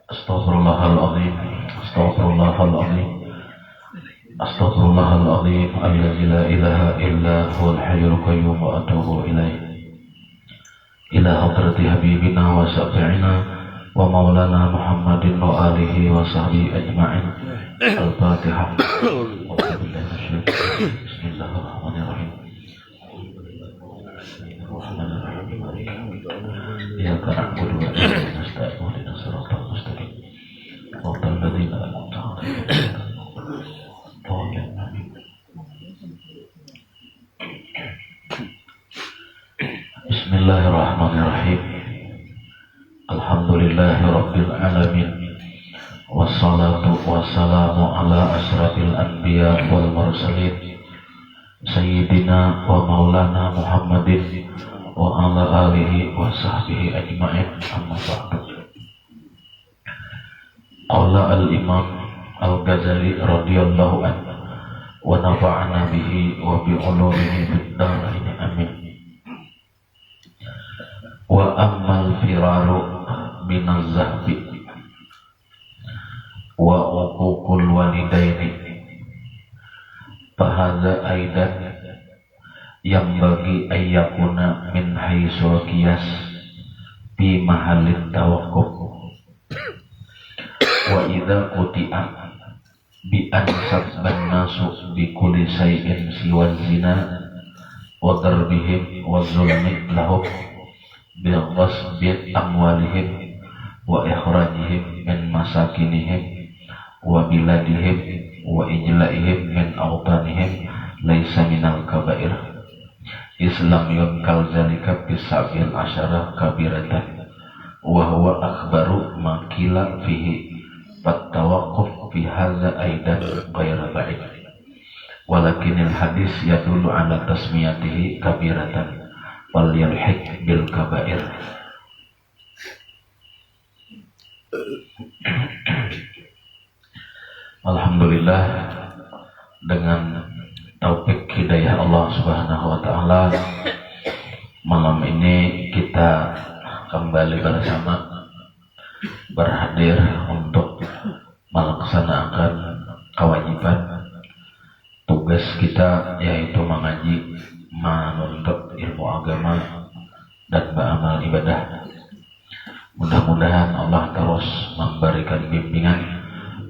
Astaghfirullahaladzim, astaghfirullahaladzim, astaghfirullahaladzim, alladzi la ilaha illa huwal hayyul qayyum wa atubu ilaih. Ila hadrati habibina wa syafi'ina wa maulana Muhammadin wa alihi wa sahbihi ajma'in. Al-Fatihah. Bismillahirrahmanirrahim. Iyyaka na'budu wa iyyaka nasta'in ihdinas siratal mustaqim. Shiratal ladzina an'amta 'alaihim. Bismillahirrahmanirrahim. Alhamdulillahi rabbil alamin. Wassalatu wassalamu ala asrafil anbiya wal mursalin Sayyidina wa maulana Muhammadin wa ala alihi wa sahbihi ajma'in, amma ba'du. Qala al-imam al-Ghazali radhiyallahu anhu wa nafa'ana bihi wa bi ulumihi fid dharain, amin. Wa ammal firaru minaz zahbi wa uququl walidaini fahadza aidan yang bagi ayyakuna min haisul qiyas bi mahallit tawaqquf wa idza quti'a bi an sabban nasu bi kulli shay'in siwa zina wa darbihim wa zulmi lahum bil ghasbi amwalihim wa ikhrajihim min masakinihim wa biladihim wa ijla'ihim min awtanihim laisa minal kabair. Islam yunkal zalika bisabil asyarah kabiratan wa huwa akhbaru makila fihi fattawaqquf fi hadza aidan ghaira ba'id. walakinil hadis yadullu ala tasmiyatihi kabiratan wal yalhiq bil kabair. Alhamdulillah, dengan taufik hidayah Allah Subhanahu wa taala, malam ini kita kembali bersama berhadir untuk melaksanakan kewajiban tugas kita, yaitu mengaji, menuntut ilmu agama dan beramal ibadah. Mudah-mudahan Allah terus memberikan bimbingan,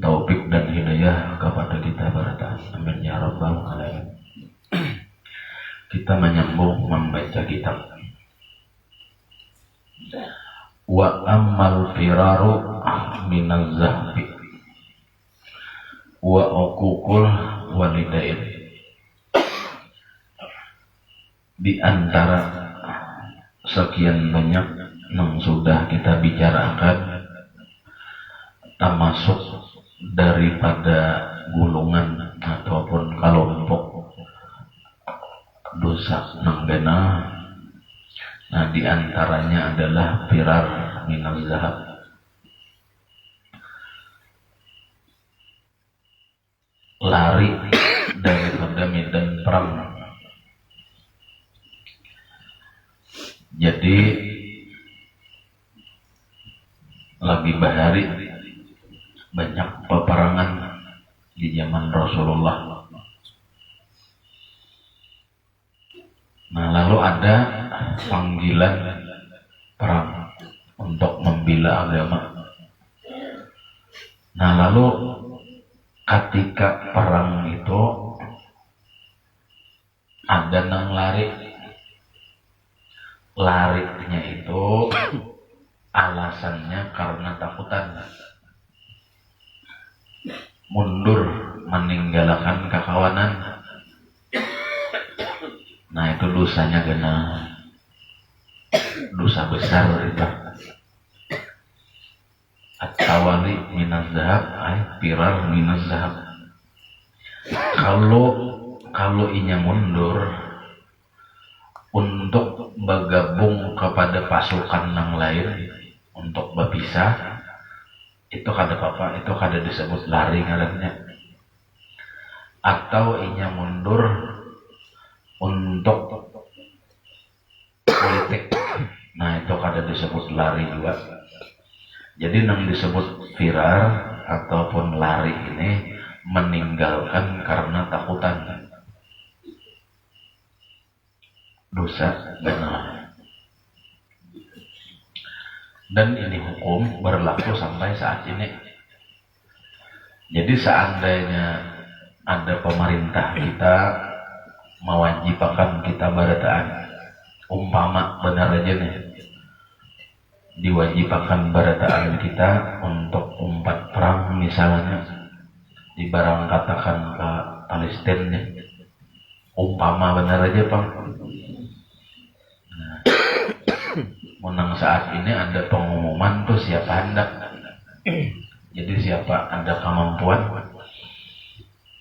taufik dan hidayah kepada kita berata. Amin ya rabbal alamin. Kita menyambung membaca kitab. Wa ammal firaru minaz zahbi wa uququl walidain. Di antara sekian banyak yang sudah kita bicarakan, termasuk daripada gulungan ataupun kelompok dosa nanggana, nah di antaranya adalah firar minaz zahab, lari daripada medan perang. Jadi lagi bahari banyak peperangan di zaman Rasulullah. Nah, lalu ada panggilan perang untuk membela agama. Nah, lalu ketika perang itu ada nang larinya itu alasannya karena takutan, mundur meninggalkan kekawanan. Nah, itu dosanya genah, dosa besar itu. At-tawali minaz zahab ay firar minaz zahab. Kalau inya mundur untuk bergabung kepada pasukan yang lain untuk berpisah, itu kada apa-apa, itu kada disebut lari ngarannya. Atau inya mundur untuk politik, nah itu kada disebut lari juga. Jadi yang disebut firar ataupun lari ini meninggalkan karena takutan, dosa benar. Dan ini hukum berlaku sampai saat ini. Jadi seandainya ada pemerintah kita mewajibkan kita barataan, umpama benar aja nih, diwajibkan barataan kita untuk umpat perang misalnya, dibarang katakan ke Palestina, umpama benar aja Bang. Menang saat ini ada pengumuman tuh siapa hendak. Jadi siapa ada kemampuan,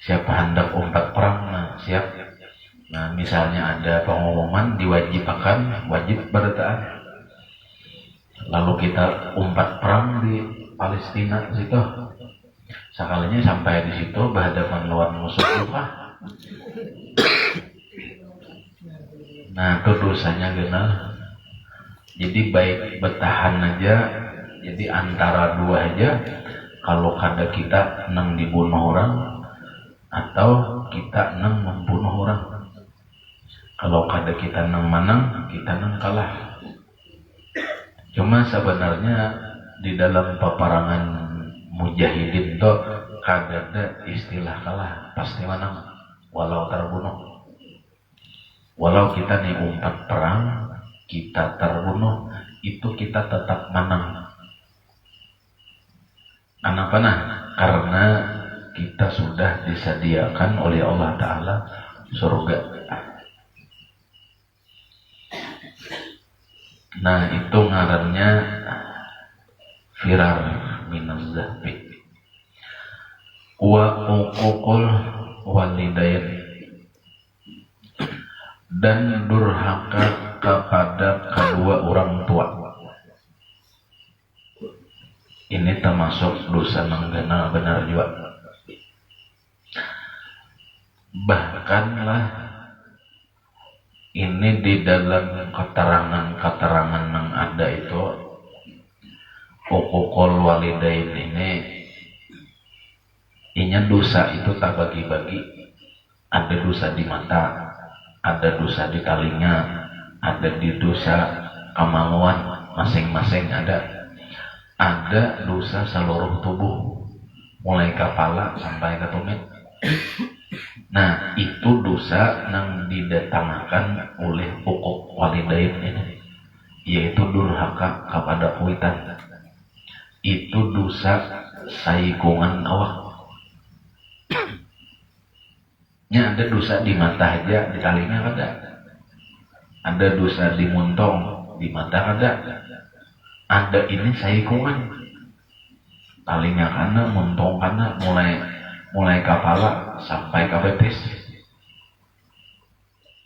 siapa hendak umpat perang, nah siap. Nah misalnya ada pengumuman diwajibkan, wajib berataan. Lalu kita umpat perang di Palestina situ. Sekalinya sampai di situ berhadapan lawan musuh lupa. Nah itu dosanya genah. Jadi baik bertahan aja, jadi antara dua aja. Kalau kada kita nang dibunuh orang, atau kita nang membunuh orang. Kalau kada kita nang menang, kita nang kalah. Cuma sebenarnya di dalam peperangan mujahidin itu kada ada istilah kalah, pasti menang walau terbunuh. Walau kita nih umpat perang, kita terbunuh, itu kita tetap menang. Kenapa? Karena kita sudah disediakan oleh Allah Ta'ala surga. Nah itu ngarannya firar minaz zahbi wa uququl walidain. dan durhaka kepada kedua orang tua. Ini termasuk dosa nenggana benar juga. Bahkanlah ini di dalam keterangan-keterangan yang ada itu, uququl walidain ini inya dosa itu tak bagi-bagi. Ada dosa di mata, ada dosa di telinga, ada di dosa kemaluan, masing-masing ada. Ada dosa seluruh tubuh, mulai kepala sampai ke tumit. Nah, itu dosa yang didatangkan oleh uquq walidain ini, yaitu durhaka kepada kuitan. Itu dosa saikungan awak. Nya ada dosa di mata aja, di telinga ada. Ada dosa di muntong, di mata ada. Ada ini saikungan. Telinga kana, muntong kana, mulai kepala sampai ke betis.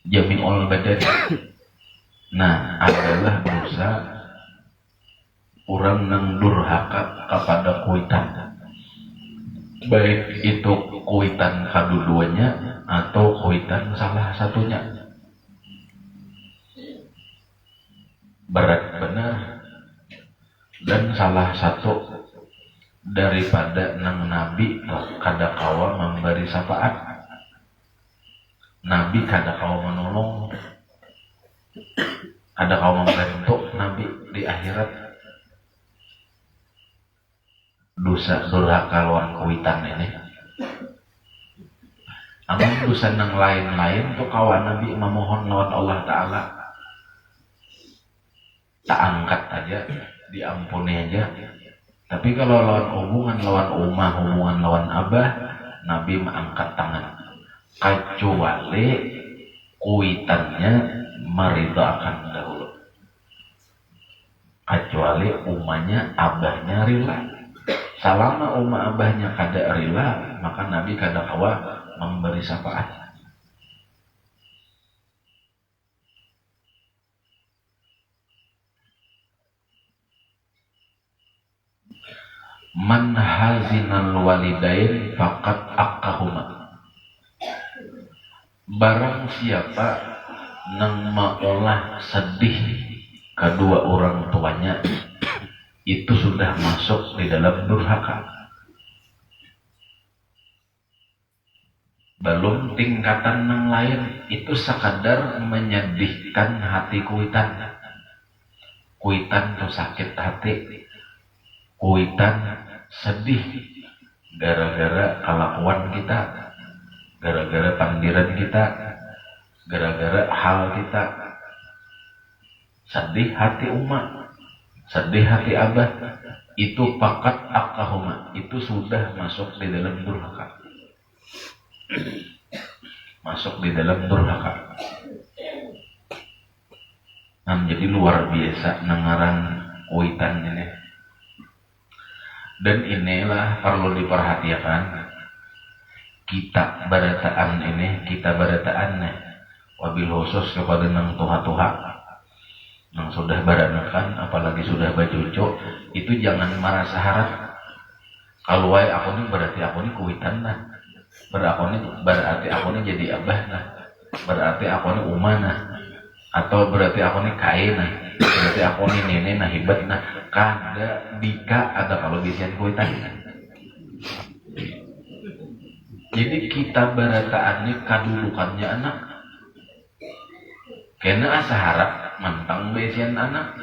Jami'ul badan. Nah, adalah dosa orang yang durhaka kepada kuitan. Baik itu kuitan kedua-duanya atau kuitan salah satunya. Berat benar. Dan salah satu daripada nang Nabi kada kawa memberi syafaat. Nabi kada kawa menolong, kada kawa membantu Nabi di akhirat. Dosa durhaka lawan kuitan ini. Amun dosa nang lain-lain tuh kawan Nabi memohon lawan Allah Ta'ala, tak angkat aja, diampuni aja. Tapi kalau lawan hubungan lawan umah, hubungan lawan abah, Nabi mengangkat tangan. Kecuali kuitannya meridhakan dahulu. Kecuali umahnya, abahnya rela. Selama umah abahnya kada rela, maka Nabi kada kawa memberi syafaat. Man hazinal walidain faqad aqahuma. Barang siapa nang maulah sedih kedua orang tuanya, itu sudah masuk di dalam durhaka. Belum tingkatan yang lain, itu sekadar menyedihkan hati kuitan. Kuitan tuh sakit hati, kuitan sedih gara-gara kelakuan kita, gara-gara pandiran kita, gara-gara hal kita. Sedih hati umat, sedih hati abah, itu pakat akahuma, itu sudah masuk di dalam durhaka. Masuk di dalam durhaka. Nah, jadi luar biasa nengaran kuitan ini. Dan inilah perlu diperhatikan. Kita barataan ini, kita barataan nih, wabil khusus kepada nang tuha-tuha, nang sudah baranakan, apalagi sudah bacuco, itu jangan merasa harap. Kalau wae aku nih berarti aku nih kuitan nah, berarti aku nih jadi abah nah, berarti aku nih umah nah, atau berarti aku nih kain nah, berarti aku nih nenek nah hebat nah. Kada dika ada kalau bisian kuitan. Jadi kita barataan ini kadudukannya anak. Karena asa harap mentang besian anak,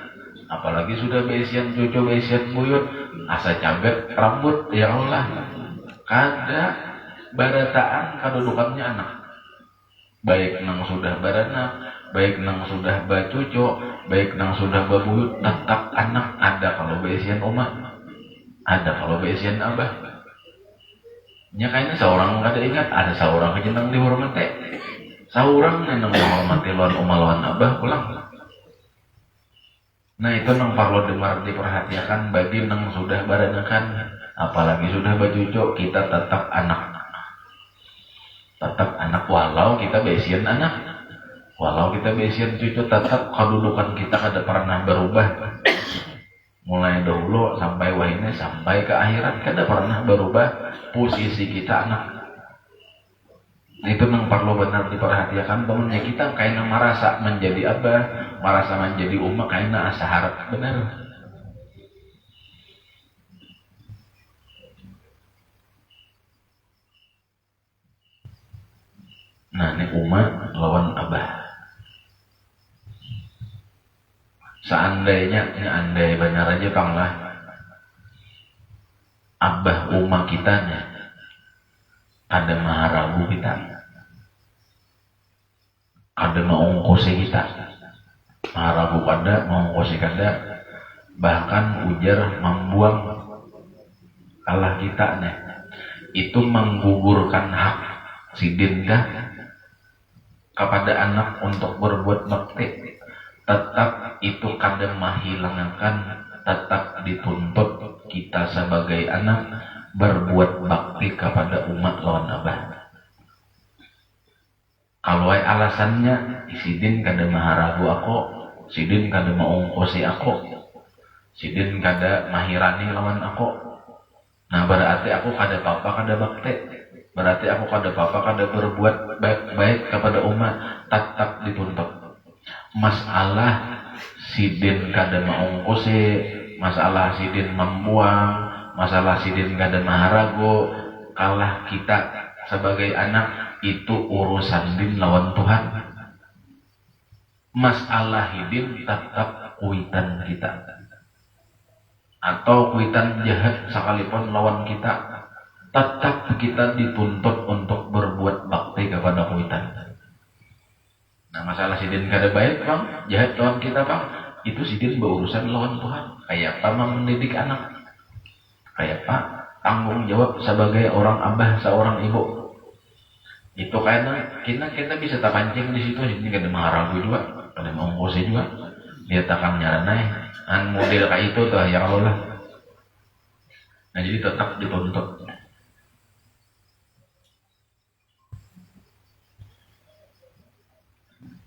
apalagi sudah besian cucu, besian buyut, asa cabet rambut, ya Allah. Kada barataan kedudukannya anak. Baik nang sudah baranak, baik nang sudah bacucu, baik nang sudah babuyut, tetap anak. Ada kalau besian umat, ada kalau besian abah. Nya kayaknya seorang kada ingat, ada seorang kejenang dihormati. Seorang nang menghormati lawan umat lawan abah pulang. Nah itu nang perlu diperhatikan bagi nang sudah baranakan, apalagi sudah bacucu, kita tetap anak. Tetap anak walau kita besian anak. Walau kita besian cucu tetap kedudukan kita kada pernah berubah. Mulai dahulu sampai wahine sampai ke akhirat kada pernah berubah posisi kita anak. Itu yang perlu benar diperhatikan. Temennya kita kayaknya merasa menjadi abah, merasa menjadi umat kayaknya asa harap benar. Nah ini umat lawan abah. Seandainya, ini andai benar aja Bang lah, abah umat kitanya ada maharagu kita, ada maungkosi kita, maharagu kada, maungkosi kada, bahkan ujar membuang kalah kita nih, itu menggugurkan hak sidin kah kepada anak untuk berbuat bakti. Tetap itu kadang menghilangkan, tetap dituntut kita sebagai anak berbuat bakti kepada umat lawan abah. Kalau alasannya sidin kada maharagu aku, sidin kada maungkosi aku, sidin kada mahirani lawan aku, nah berarti aku kada apa-apa kada bakti, berarti aku kada apa-apa kada berbuat baik kepada umat. Tetap dituntut. Masalah sidin kada maungkosi, masalah sidin membuang, masalah sidin kada maharagu, kalah kita sebagai anak itu urusan din lawan Tuhan. Masalah hidin tetap kuitan kita, atau kuitan jahat sekalipun lawan kita, tetap kita dituntut untuk berbuat bakti kepada kuitan. Nah masalah sidin kada baik Bang, jahat lawan kita Bang, itu sidin berurusan lawan Tuhan. Kayak apa mendidik anak, kayak apa tanggung jawab sebagai orang abah, seorang ibu. Itu karena kita bisa tak pancing di situ, ini kada maharagu juga, kada maungkosi juga. Dia takkan nyaranai, an model kayak itu tuh ya Allah. Nah jadi tetap dituntut.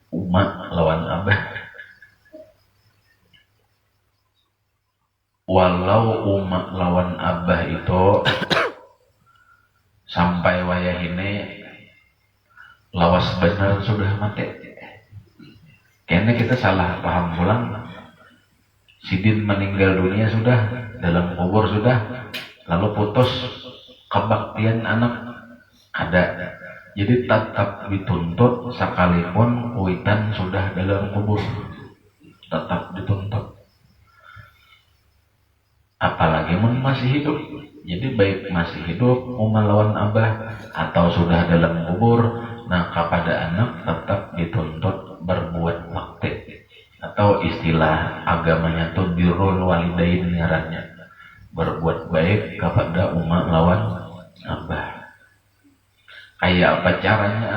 Umat lawan abah. Walau umat lawan abah itu sampai wayah ini lawas benar sudah mati. Kayaknya kita salah paham pulang. Sidin meninggal dunia sudah, dalam kubur sudah, lalu putus kebaktian anak ada. Jadi tetap dituntut sekalipun kuitan sudah dalam kubur, tetap dituntut. Apalagi masih hidup. Jadi baik masih hidup melawan abah atau sudah dalam kubur, nah kepada anak tetap dituntut berbuat bakti, atau istilah agamanya tuh birrul walidain ngarannya, berbuat baik kepada umat lawan abah. Kayak apa caranya?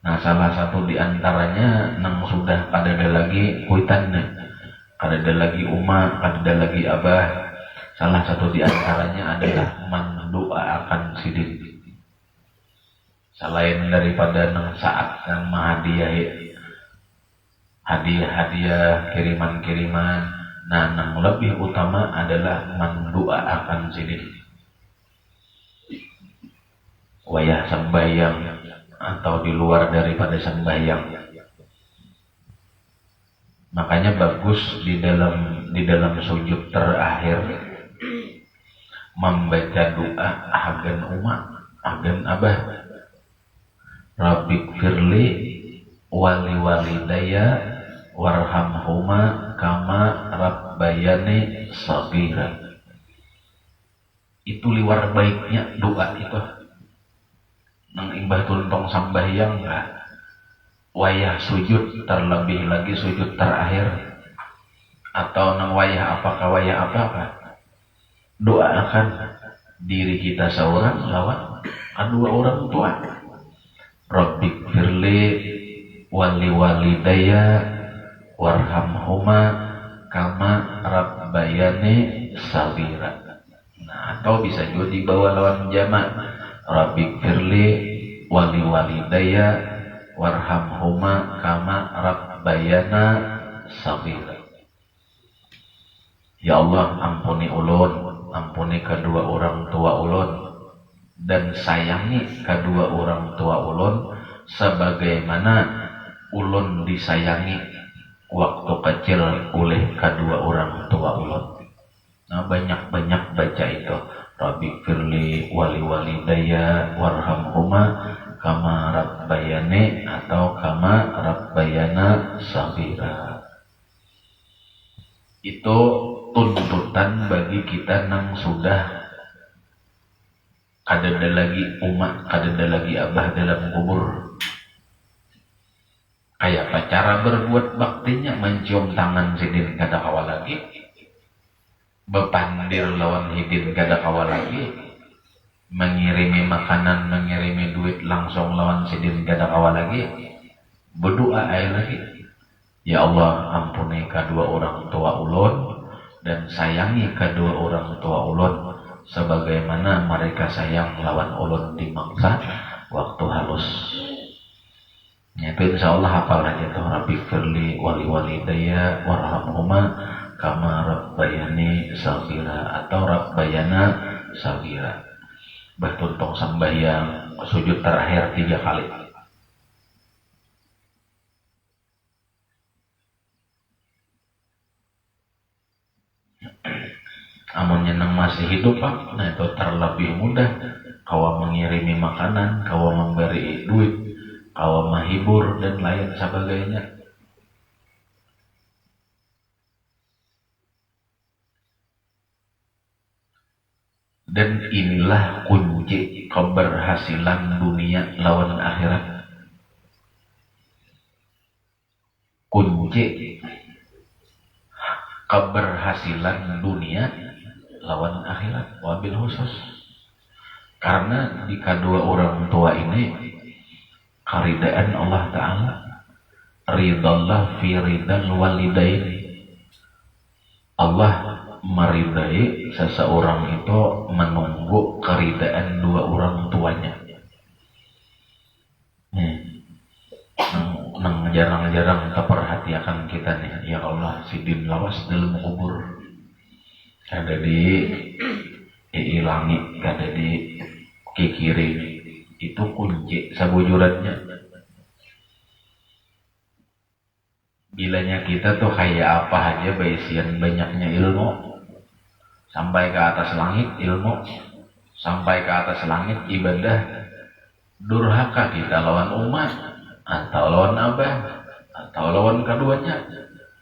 Nah salah satu diantaranya nang sudah kada ada lagi kuitannya, kada ada lagi umat, kada ada lagi abah. Salah satu diantaranya adalah mendoakan sidin. Selain daripada nang saat nang mahadiahi hadiah-hadiah, kiriman-kiriman, nah nang lebih utama adalah mendoakan sidin. Wayah sembahyang atau di luar daripada sembahyang. Makanya bagus di dalam sujud terakhir membaca doa agen umat, agen abah. Rabbighfirli wali walidayya warhamhuma kama rabbayani shaghira. Itu liwar baiknya doa itu. Nang imbah tuntong sambahyang wayah sujud, terlebih lagi sujud terakhir, atau nang wayah apakah wayah apa doakan diri kita seorang lawan kedua orang tua. Rabbighfirli wali walidayya warhamhuma kama rabbayani shaghira. Nah atau bisa juga dibawa lawan jamak, Rabbighfirli wali walidayya warhamhuma kama rabbayana shaghira. Ya Allah, ampuni ulun, ampuni kedua orang tua ulun, dan sayangi kedua orang tua ulun sebagaimana ulun disayangi waktu kecil oleh kedua orang tua ulun. Nah, banyak-banyak baca itu. Rabbi firli wali walidayya warhamhuma kama rabbayani atau kama rabbayana shaghira. Itu tuntutan bagi kita nang sudah kadada lagi umat, kadada lagi abah dalam kubur. Kayak apa cara berbuat baktinya? Mencium tangan sidin kada kawa lagi, bepandir lawan hidin kada kawa lagi, mengirimi makanan, mengirimi duit langsung lawan sidin kada kawa lagi, berdoa aja lagi. Ya Allah, ampuni kedua orang tua ulun dan sayangi kedua orang tua ulun sebagaimana mereka sayang lawan ulun di mangsa waktu halus. Itu insya Allah hafal aja tuh. Rabbi firli wali walidayya warhamhuma kama rabbayani shaghira atau rabbayana shaghira. Bertuntong sembahyang sujud terakhir 3 kali. Amun nyenang masih hidup Pak, nah itu terlebih mudah. Kawa mengirimi makanan, kawa memberi duit, kawa menghibur dan lain sebagainya. Dan inilah kunci keberhasilan dunia lawan akhirat. Kunci keberhasilan dunia lawan akhirat, wabil khusus. Karena di kedua orang tua ini karidaan Allah Ta'ala, ridallah fi ridal walidain. Allah meridai seseorang itu menunggu keridaan dua orang tuanya. Nang jarang-jarang terperhatikan kita nih. Ya Allah, sidin lawas dalam kubur, ada di ilangi, ada di kikiri. Itu kunci sabujurannya. Bilanya kita tuh kayak apa aja baisian banyaknya ilmu, sampai ke atas langit ilmu, sampai ke atas langit ibadah. Durhaka kita lawan umat atau lawan abah atau lawan keduanya,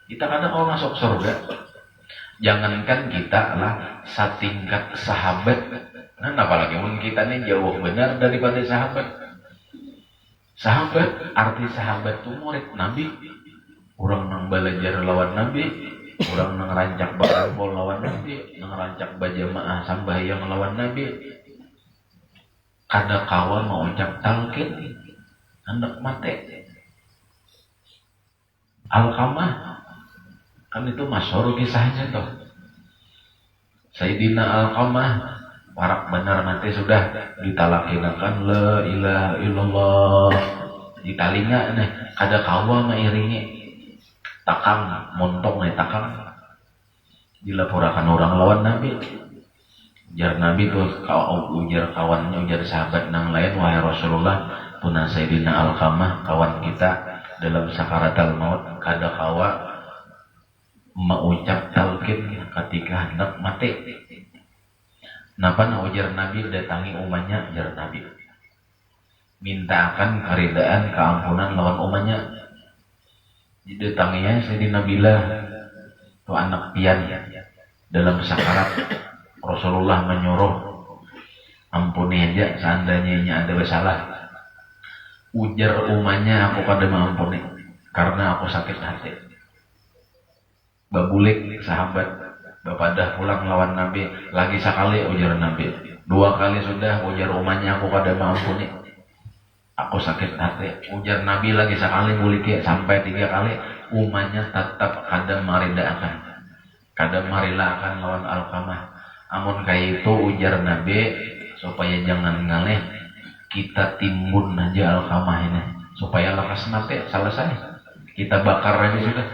kita kadang kalau masuk surga. Jangankan kita lah setingkat sahabat, nah apalagi mungkin kita nih jauh benar daripada sahabat. Sahabat, arti sahabat itu murid Nabi. Orang nang belajar lawan Nabi, orang nang rancak bakal lawan Nabi, nang rancak bajamaah sambayang lawan Nabi. Kada kawan mau ucap talqin, hendak mati. Alqamah, kan itu masyhur kisahnya tuh. Sayyidina Alqamah warak benar nanti sudah ditalakinakan la ilaha illallah di talinga nih, kada kawa mairingi takang montok nih takang dilaporakan orang lawan Nabi. Ujar Nabi tuh ujar kawannya, ujar sahabat nang lain, wahai Rasulullah, punah Sayyidina Alqamah kawan kita dalam sakaratul maut kada kawa mengucap talqin ketika hendak mati. Napa ujar Nabi, datangi umatnya, ujar Nabi, mintakan keridaan keampunan lawan umatnya. Didatanginya Sayyidina Bilal tuh anak pian dalam sakarat. Rasulullah menyuruh ampuni aja seandainya ada salah. Ujar umatnya, aku kada mengampuni karena aku sakit hati. Babulik sahabat bapadah pulang lawan Nabi lagi sekali, ujar Nabi 2 kali sudah, ujar umatnya aku kada mengampuni, aku sakit hati. Ujar Nabi lagi sekali, bulik sampai 3 kali, umatnya tetap kada maridaakan, kada marilakan lawan Alqamah. Amun kayak itu ujar Nabi, supaya jangan ngaleh kita timbun aja Alqamah ini, supaya lekas mati selesai, kita bakar aja sudah.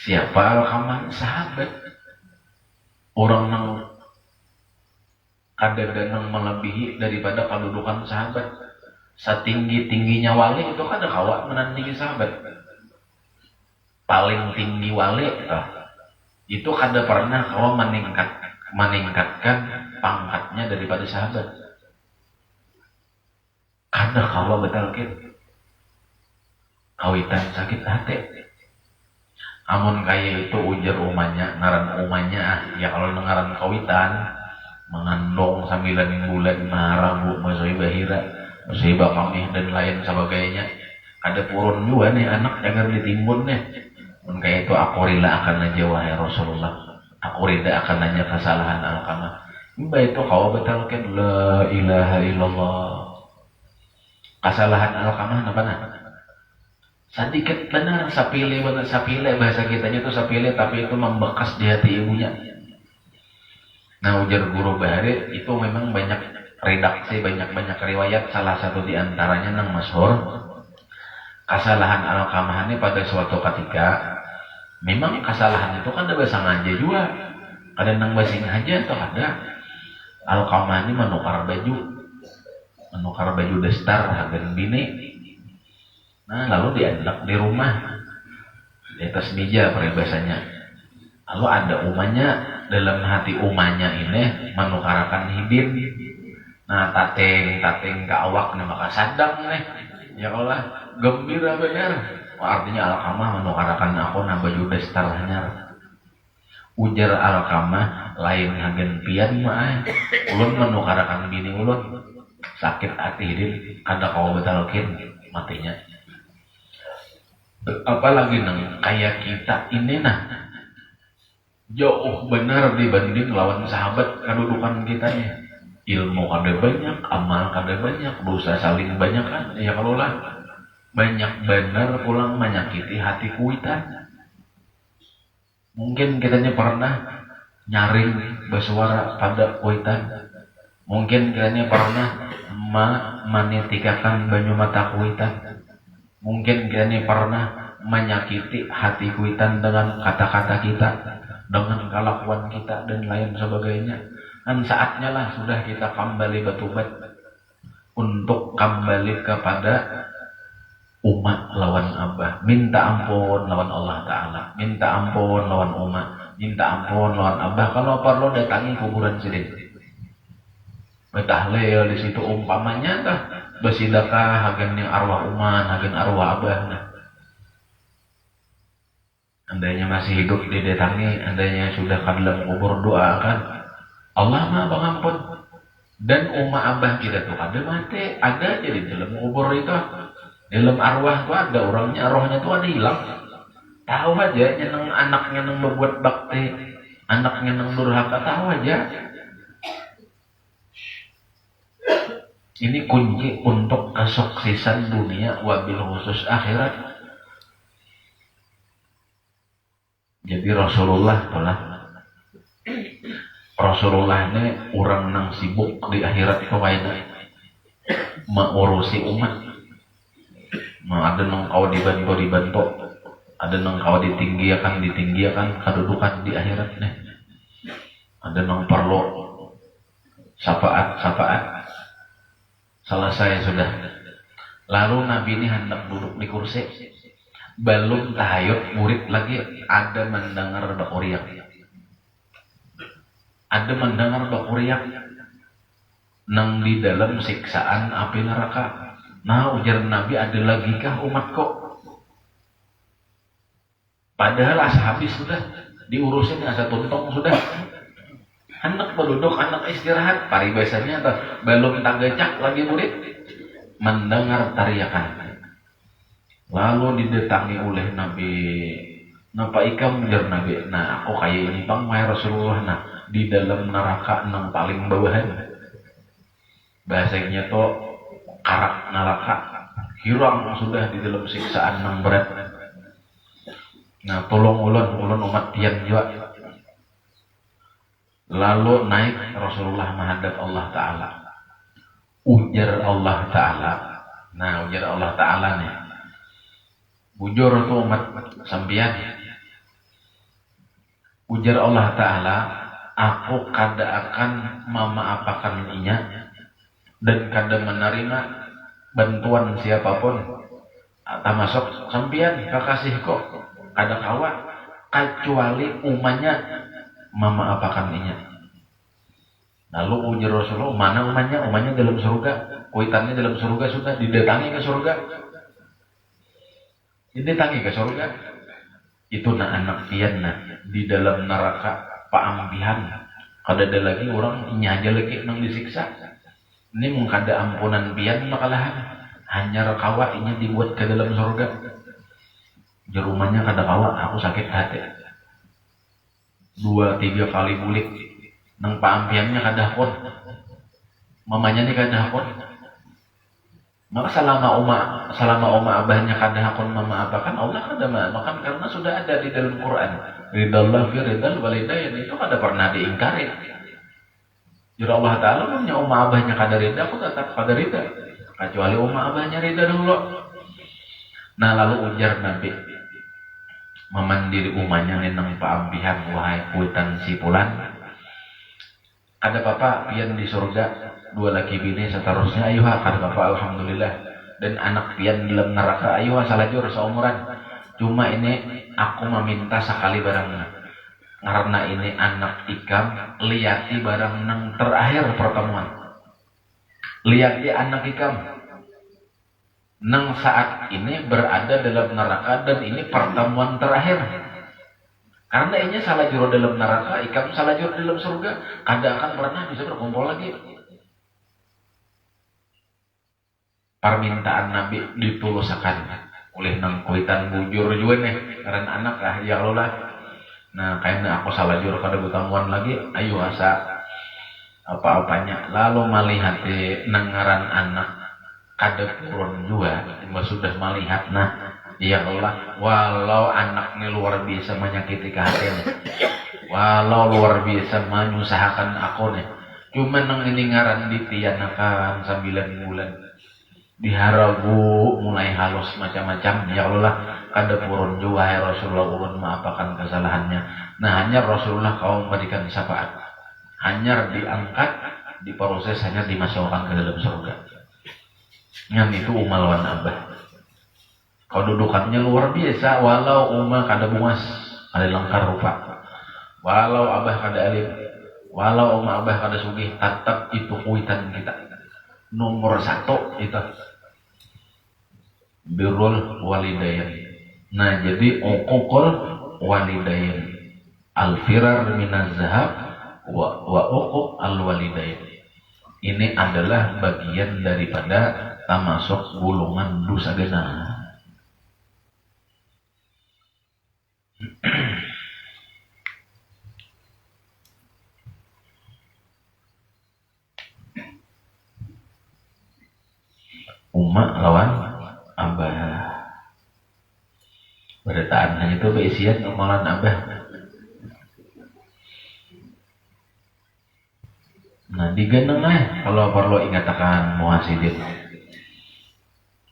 Siapa Alkamah? Sahabat. Orang nang ada danang melebihi daripada kedudukan sahabat. Setinggi-tingginya wali itu kan ada kawa menandingi sahabat. Paling tinggi wali itu kada pernah kawa meningkatkan pangkatnya daripada sahabat. Kada kawa betul kawitan sakit hati. Amun kaya itu ujar umanya, ngaran umanya ya kalau ngaran kawitan mengandung 9 bulan maharabu masoi bahira masoi bakamih dan lain sebagainya, ada purun juga nih anak agar ditimbun nih. Mun kaya itu aku rela akan aja wahai Rasulullah, aku rela akan aja kesalahan Alkamah. Mbak itu kau betalkan la ilaha illallah. Kesalahan Alkamah apa nah? Sedikit benar sapile bahasa kitanya itu sapile, tapi itu membekas di hati ibunya. Nah ujar guru Bahari itu memang banyak redaksi, banyak riwayat, salah satu diantaranya nang masyhur kesalahan Alkamah ini pada suatu ketika. Memang kesalahan itu kan ada bahasa ngaja juga, ada nang bahasa ngaja atau ada. Alkamah ini menukar baju dastar hagen bini. Nah lalu diandak di rumah di atas meja peribahasanya. Lalu ada umanya, dalam hati umanya ini menukarakan hidin. Nah tateng ke awak nih maka sadang nih. Ya Allah gembira benar. Artinya Alkamah menukarakan aku nah baju dastar hanyar. Ujar Alkamah lain hagen pian mah. Ulun menukarakan bini ulun. Sakit hati hidin kada kau betalkin matinya. Apalagi nang kayak kita ini nah jauh benar dibanding lawan sahabat kedudukan kita nih. Ilmu kada banyak, amal kada banyak, dosa saling banyak kan. Ya kalau lah banyak benar pulang menyakiti hati kuitan. Mungkin kitanya pernah nyaring bersuara pada kuitan. Mungkin kitanya pernah menitikakan banyu mata kuitan. Mungkin kita pernah menyakiti hati kuitan dengan kata-kata kita, dengan kelakuan kita dan lain sebagainya. Dan saatnya lah sudah kita kembali bertobat untuk kembali kepada umat lawan Abah, minta ampun lawan Allah Ta'ala, minta ampun lawan umat, minta ampun lawan Abah. Kalau perlu datangi kuburan sidin, betahlil di situ umpamanya tah bersidakah hagen yang arwah uman, hagen arwah Abah. Nah andainya masih hidup didatangi, andainya sudah ke dalam kubur doakan Allah mah pengampun. Dan umat Abah kita tuh ada mati, ada aja di dalam kubur itu, dalam arwah tuh ada orangnya, rohnya tuh ada hilang. Tahu aja nyeneng anaknya nang berbuat bakti, anaknya nang durhaka, tahu aja. Ini kunci untuk kesuksesan dunia wabil khusus akhirat. Jadi Rasulullah ini orang nang sibuk di akhirat itu kayaknya mengurusi umat. Ada nang kau dibantu, ada nang kau ditinggiakan kedudukan di akhirat nih. Ada nang perlu syafaat. Selesai sudah. Lalu Nabi ini hendak duduk di kursi. Belum tahayut murid lagi ada mendengar bakuriak. Ada mendengar bakuriak nang di dalam siksaan api neraka. Nah ujar Nabi, ada lagi kah umatku? Padahal habis sudah diurusin asa tuntong sudah. Anak berduduk, anak istirahat, paribasanya belum tagacak lagi murid mendengar tariakan. Lalu didatangi oleh Nabi. Napa ikam ujar Nabi? Nah aku kayak ini bang, wahai Rasulullah. Nah di dalam neraka nang paling bawahan. Bahasanya tuh karak neraka. Hirang sudah di dalam siksaan nang berat. Nah tolong ulun umat tiang juga. Lalu naik Rasulullah menghadap Allah Ta'ala. Ujar Allah Ta'ala. Nah, ujar Allah Ta'ala nih. Bujur tuh umat sampian. Ujar Allah Ta'ala, aku kada akan memaapakan inya dan kada menerima bantuan siapapun. Termasuk sampian kakasihku kada kawa kecuali umanya memaapakan inya. Lalu ujar Rasulullah, mana umanya? Umanya dalam surga. Kuitannya dalam surga sudah didatangi ke surga. Didatangi ke surga. Itu na anak pian di dalam neraka paampihan. Kada ada lagi orang inya aja lagi nang disiksa. Ini mung kada ampunan pian makalahan. Hanya rekawa inya dibuat ke dalam surga. Jerumanya kada kawa, aku sakit hati. 2-3 kali bulik. Nang paampiannya kada pun, mamanya ni kada pun. Maka selama oma abahnya kada hakun mama apakan, Allah kada makan karena sudah ada di dalam Quran. Ridallah fi ridal walidain, itu kada pernah diingkari. Jadi Allah Ta'ala punya oma abahnya kada rida, aku tetap kada rida. Kecuali oma abahnya rida dulu. Nah lalu ujar Nabi, memandiri umanya nang paampihan wahai kuitan si pulan. Ada papa pian di surga 2 laki bini seterusnya ayuha kada papa alhamdulillah dan anak pian dalam neraka ayuha salajur seumuran cuma ini aku meminta sekali barangnya karena ini anak ikam liati barang nang terakhir pertemuan liati anak ikam nang saat ini berada dalam neraka dan ini pertemuan terakhir. Karena ini salah juru dalam neraka, ikam salah juru dalam surga, kada akan pernah bisa berkumpul lagi. Permintaan Nabi ditulusakan oleh nang kuitan bujur juga nih, karena anak lah ya Allah. Nah, kayaknya aku salah juru kada bertemuan lagi, ayo asa apa-apanya. Lalu melihat nengaran anak kada turun juga, sudah melihat nah. Ya Allah, walau anak ini luar biasa menyakiti hatinya, walau luar biasa menyusahkan aku nih, cuma nang ini ngaran ditianakan 9 bulan, diharagu mulai halus macam-macam. Ya Allah, kada purun juga ya Rasulullah ulun maapakan kesalahannya. Nah hanya Rasulullah kau memberikan syafaat, hanya diangkat, diproses, hanya dimasukkan ke dalam surga. Yang itu umalwan abah. Kedudukannya luar biasa, walau umma kada bungas, kada lengkar rupa, walau abah kada alim, walau umma abah kada sugih, tetap itu kuitan kita. Nomor 1 itu birrul walidain. Nah jadi uququl walidain, al-firar minaz zahab wa uquq al-walidain. Ini adalah bagian daripada termasuk gulungan dosa genah. Umat lawan abah. Beritaannya itu beisian umalan abah. Nah digeneng kalau perlu ingatakan muhasidin.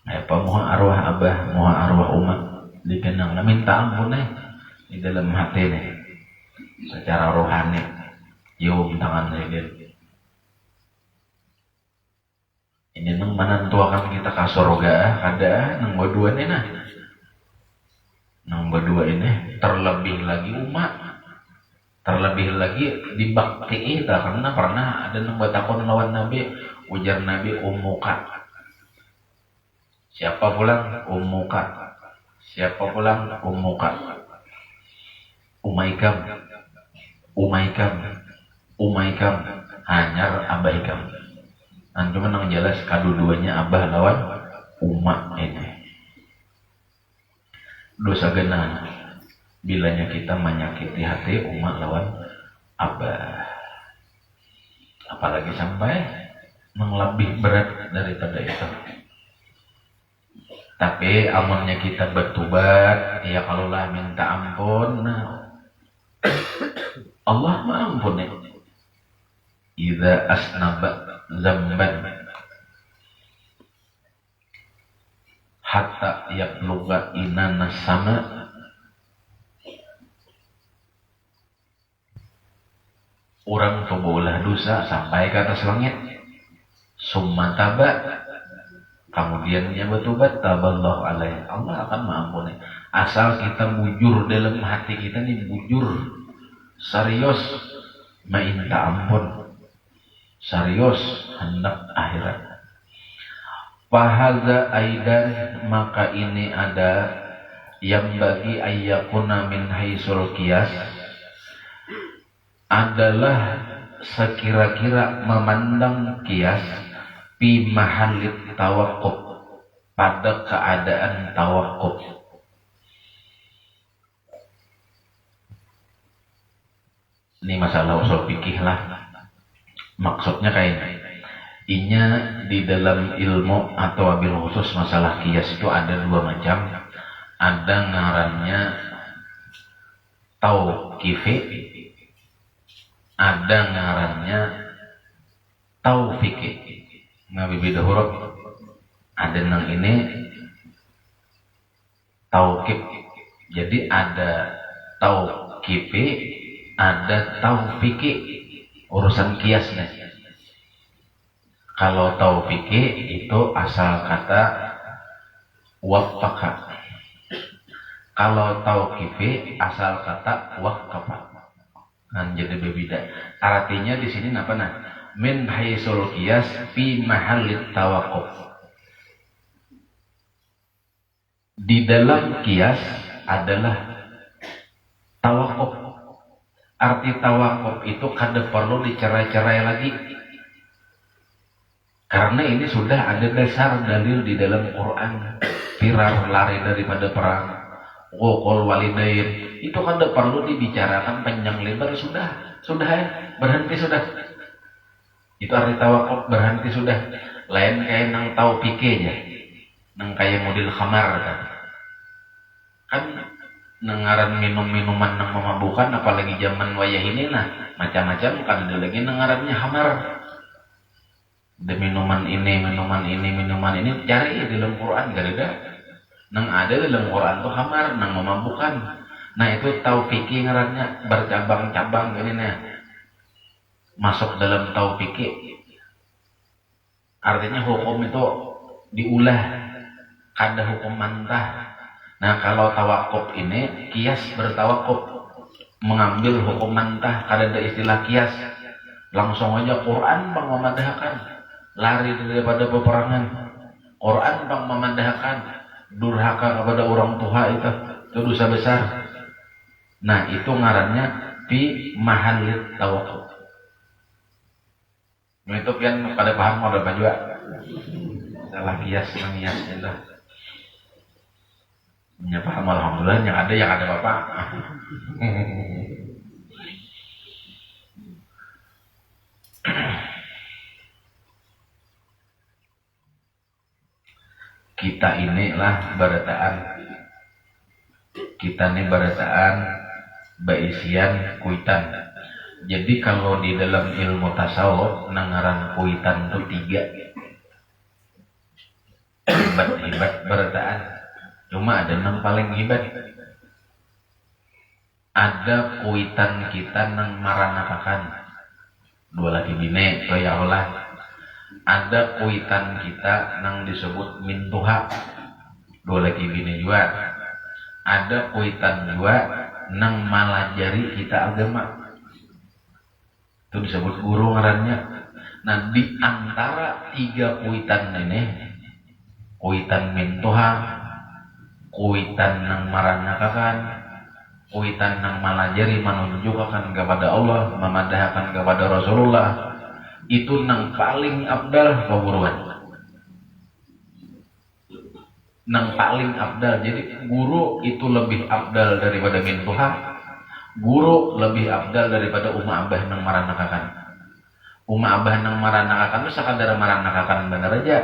Apa muha arwah abah, muha arwah umat digeneng. Nah minta ampun di dalam hati nih. Secara rohani. Yung tangan saya. Ini nang menentuakan kita ke surga kada nang berdua ini nang berdua ini terlebih lagi umat terlebih lagi dibakti kita karena pernah ada nang batakon lawan Nabi ujar Nabi ummuka siapa pulang ummuka siapa pulang ummuka umaikam hanyar abaikam. Cuma nang jelas kaduduanya abah lawan umat ini. Dosa genah bilanya kita menyakiti hati umat lawan abah. Apalagi sampai nang lebih berat daripada itu. Tapi amalnya kita bertobat, ya kalau lah minta ampun, nah Allah maampun. Idza asnaba zamban hatta yabluga inana sama, orang tubuhlah dosa sampai ke atas langit. Summa taba, kemudian dia bertobat, taballahu alaihi, Allah akan mengampuni. Asal kita bujur dalam hati kita nih, bujur serius minta ampun, serius hendak akhirat. Fahaza aidan, maka ini ada yang bagi ayyakuna min haisul qiyas, adalah sekira-kira memandang kias fi mahallit tawakkuf, pada keadaan tawakuf. Ini masalah usul fikih lah. Maksudnya kayak inya di dalam ilmu atau wabil khusus masalah kias itu ada dua macam. Ada ngarannya tauqifi, ada ngarannya taufiqi. Nabi beda huruf. Ada nang ini tauqif. Jadi ada tauqifi, ada taufiqi, urusan kiasnya. Kalau taufiqi itu asal kata wafaqa. Kalau tauqifi asal kata waqafa. Kan jadi berbeda. Artinya di sini apa nah? Min haisul qiyas fi mahallit tawaqquf. Di dalam kias adalah tawakuf. Arti tawakuf itu kada perlu dicerai-cerai lagi, karena ini sudah ada dasar dalil di dalam Quran. Firar, lari daripada perang, uqul walidain, itu kada perlu dibicarakan panjang lebar. Sudah berhenti sudah. Itu arti tawakuf, berhenti sudah. Lain kayak nang tahu pikirnya, nang kayak model khamar kan nengaran minum-minuman nang memabukkan, apalagi zaman wayah ini nah macam-macam kan ada lagi nengarannya khamar. De minuman ini cari di dalam Quran gak ada. Nang ada dalam Quran tuh khamar, nang memabukkan. Nah itu taufiqi ngarannya, bercabang-cabang ini nah. Masuk dalam taufiqi. Artinya hukum itu diulah, kada hukum mantah. Nah kalau tawakuf ini kias bertawakuf, mengambil hukum mantah, kada ada istilah kias. Langsung aja Quran bang memadahkan, lari daripada peperangan. Quran bang memadahkan, durhaka kepada orang tua itu dosa besar. Nah itu ngarannya fi mahallit tawakuf. Itu pian pada paham ada apa juga? Salah kias mengias itu. Ya paham, alhamdulillah. Yang ada bapak. Kita inilah barataan. Kita ini barataan baisian kuitan. Jadi kalau di dalam ilmu tasawuf nangaran kuitan itu 3. Hebat barataan. Cuma ada 6 paling hebat. Ada kuitan kita nang maranakakan, 2 laki bine, so ya Allah. Ada kuitan kita nang disebut mintuha, 2 laki bine juga. Ada kuitan juga nang malajari kita agama, itu disebut guru ngarannya. Nah di antara 3 kuitan ini, kuitan mintuha, kuitan nang maranakakan, kuitan nang malajari menunjukkan kepada Allah, memadahkan kepada Rasulullah, itu nang paling abdal pemburuan. Nang paling abdal. Jadi guru itu lebih abdal daripada mintuha, guru lebih abdal daripada umma abah nang maranakakan. Umma abah nang maranakakan itu sakadar maranakakan bener aja,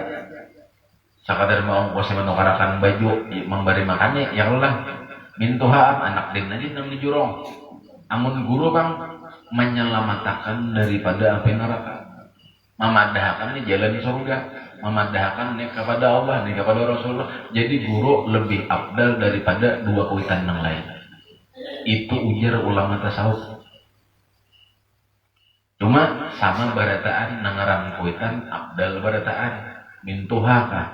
sakadar mau kuasa menukarakan baju, memberi makannya, ya Allah. Mintuha anak din aja nang dijurong. Amun guru bang menyelamatkan daripada api neraka, memadahkan di jalan surga. memadahkan nih kepada Allah, nih kepada Rasulullah. Jadi guru lebih afdal daripada dua kuitan yang lain. Itu ujar ulama tasawuf. Cuma sama barataan nangaran kuitan afdal barataan mintuha kah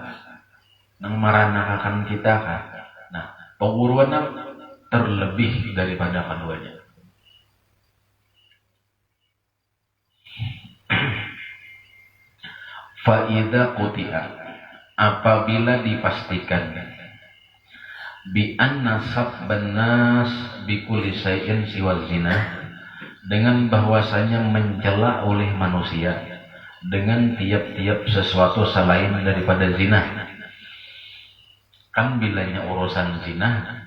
nang maranakakan kita kah. Nah, penguruan terlebih daripada keduanya. Fa'idha quti'a, apabila dipastikan bi anna sabban nas bi kulli syai'in siwa zina, dengan bahwasanya mencela oleh manusia dengan tiap-tiap sesuatu selain daripada zina. Kan bilanya urusan zina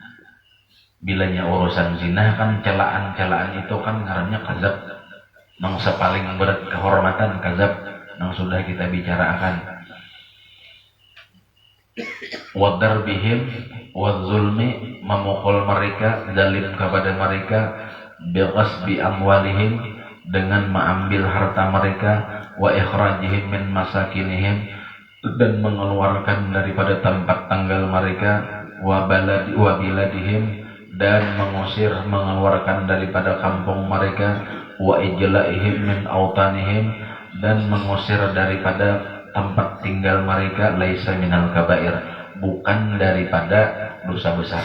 kan celaan-celaan itu kan ngarannya kazab, nang sepaling berat kehormatan kazab yang sudah kita bicarakan. Wadar bihim wadzulmi, memukul mereka, zalim kepada mereka, bighasbi amwalihim, dengan mengambil harta mereka, wa ikhrajihim min masakinihim, dan mengeluarkan daripada tempat tinggal mereka, wa biladihim, dan mengusir mengeluarkan daripada kampung mereka, wa ijla'ihim min autanihim, dan mengusir daripada tempat tinggal mereka, laisa minal kabair, bukan daripada dosa besar.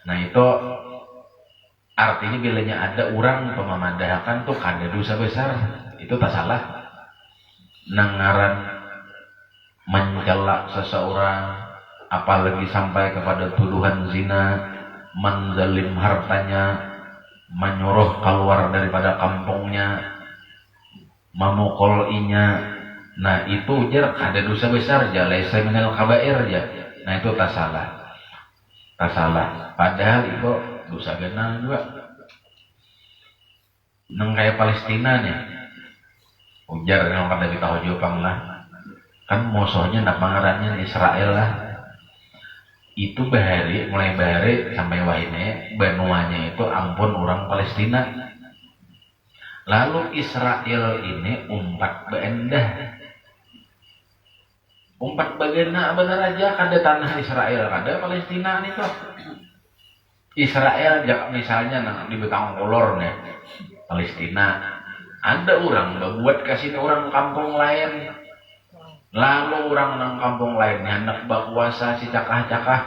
Nah itu artinya bilanya ada orang pemamadahkan tuh kada dosa besar, itu tak salah. Nangaran mencela seseorang, apalagi sampai kepada tuduhan zina, menzalim hartanya, menyuruh keluar daripada kampungnya, memukul inya. Nah itu ujar ada dosa besar aja, laisa minal kabair aja. Nah itu tak salah. Padahal itu dosa genang juga. Nang kayak Palestina nih, ujar yang kada kita hujupang lah. Kan musuhnya nak pangerannya Israel lah. Itu mulai bahari sampai wahine benuanya itu ampun orang Palestina. Lalu Israel ini umpat beendah. Umpat bagena benar aja kada tanah Israel, kada Palestina nih kok. Israel misalnya di betang kolor nih Palestina, ada orang buat kasih orang kampung lain. Lalu orang nang kampung lain hendak berkuasa si cakah-cakah.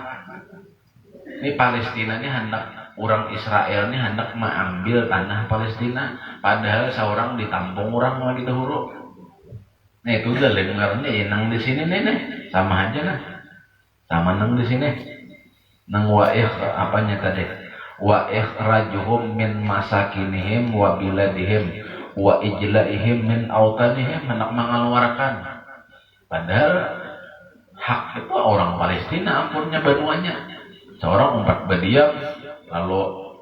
Ini Palestina ini hendak orang Israel ini hendak mengambil tanah Palestina, padahal seorang ditampung orang lagi dahulu. Nah itu udah dengarnya nang di sini nih sama aja nah, sama nang di sini. Nang apanya tadi? Wa ikhrajuhum min masakinihim wa biladihim wa ijla'ihim min autanihim, hendak mengeluarkan. Padahal hak itu orang Palestina, ampunnya benuanya. Seorang umpat berdiam,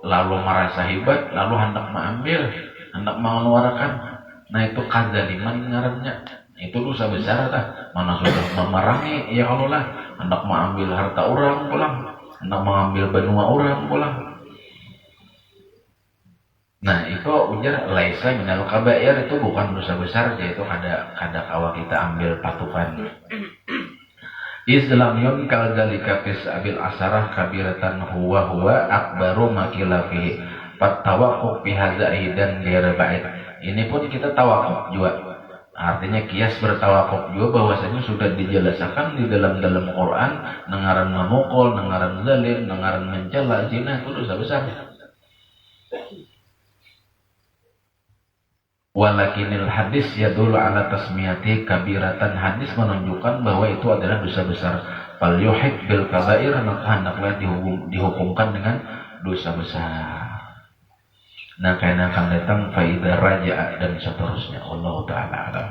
lalu merasa hebat, lalu hendak mengambil, hendak mengeluarkan. Nah itu kezaliman ngarannya. Itu dosa besar lah. Mana sudah memerangi, ya Allah lah, hendak mengambil harta orang pulang, hendak mengambil benua orang pulang. Nah itu ujar laisa minal kabair, itu bukan dosa besar, yaitu kada kawa kita ambil patukan. Islam yunkal dzalika fis abil asarah kabiratan huwa akbaru makilafi fatawaquf fi hadzai dan ghair ba'id. Ini pun kita tawakuf juga. Artinya kias bertawakuf juga bahwasanya sudah dijelaskan di dalam Quran, nengaran memukul, nengaran zalim, nengaran mencela, zina itu dosa besar. Walakinil hadis yadullu ala tasmiyati kabiratan, hadis menunjukkan bahwa itu adalah dosa besar. Fal yuhib bil kabair, maka hendaklah dihukumkan dengan dosa besar. Nah karena akan datang faidah raja dan seterusnya. Allah Ta'ala alam.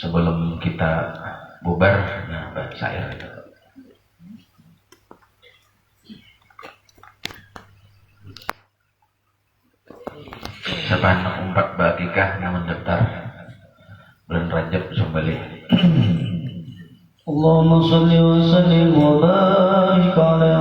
Sebelum kita bubar, nah saya siapa anak umpat bakikah yang mendaftar bulan Rajab sembelih. Allahumma salli wa sallim wa barik ala